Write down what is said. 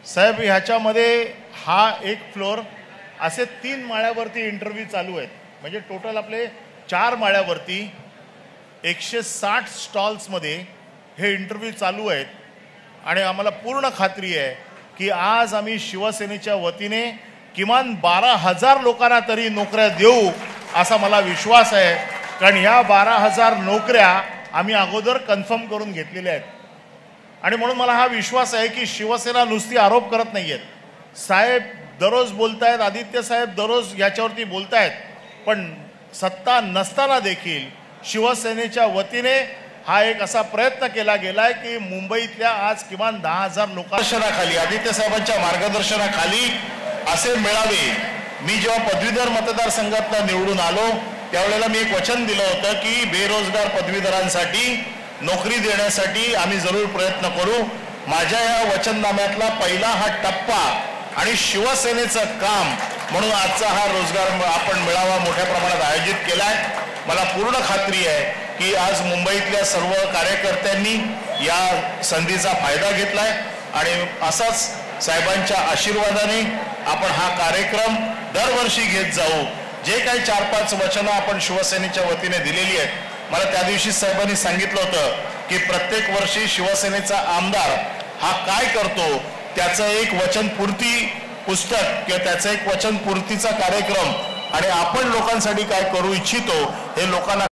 साहेब ह्याच्यामध्ये हा एक फ्लोर असे 3 माळ्यावरती इंटरव्ह्यू चालू आहेत, म्हणजे टोटल आपले 4 माळ्यावरती 160 स्टॉल्समध्ये हे इंटरव्ह्यू चालू आहेत। आणि आम्हाला पूर्ण खात्री आहे की आज आम्ही शिवसेनेच्या वतीने किमान 12,000 लोकांना तरी नोकऱ्या देऊ असा मला विश्वास आहे, कारण ह्या 12,000 नोकऱ्या आम्ही अगोदर कन्फर्म करून घेतलेल्या आहेत। आणि म्हणून मला हा विश्वास आहे की शिवसेना नुसती आरोप करत नाहीयेत। साहेब दररोज बोलतायत, आदित्य साहेब दररोज याच्यावरती बोलतायत, पण सत्ता नसताना देखील शिवसेनेच्या वतीने हा एक असा प्रयत्न केला गेलाय की मुंबईतल्या आज किमान 10,000 लोकांखाली आदित्य साहेबांच्या मार्गदर्शनाखाली असे मेळावे। मी जेव्हा पदवीधर मतदारसंघातून निवडून आलो त्यावेळेला मी एक वचन दिलं होतं की बेरोजगार पदवीधरांसाठी नोकरी देण्यासाठी आम्ही जरूर प्रयत्न करू। माझ्या या वचननाम्यातला पहिला हा टप्पा आणि शिवसेनेचं काम म्हणून आजचा हा रोजगार आपण मेळावा मोठ्या प्रमाणात आयोजित केलाय। मला पूर्ण खात्री आहे की आज मुंबईतल्या सर्व कार्यकर्त्यांनी या संधीचा फायदा घेतलाय आणि असाच साहेबांच्या आशीर्वादाने आपण हा कार्यक्रम दरवर्षी घेत जाऊ। जे काही 4-5 वचनं आपण शिवसेनेच्या वतीने दिलेली आहेत, मला त्या दिवशी साहेबांनी सांगितलं होतं की प्रत्येक वर्षी शिवसेनेचा आमदार हा काय करतो त्याचं एक वचनपूर्ती पुस्तक किंवा त्याचं एक वचनपूर्तीचा कार्यक्रम आणि आपण लोकांसाठी काय करू इच्छितो हे लोकांना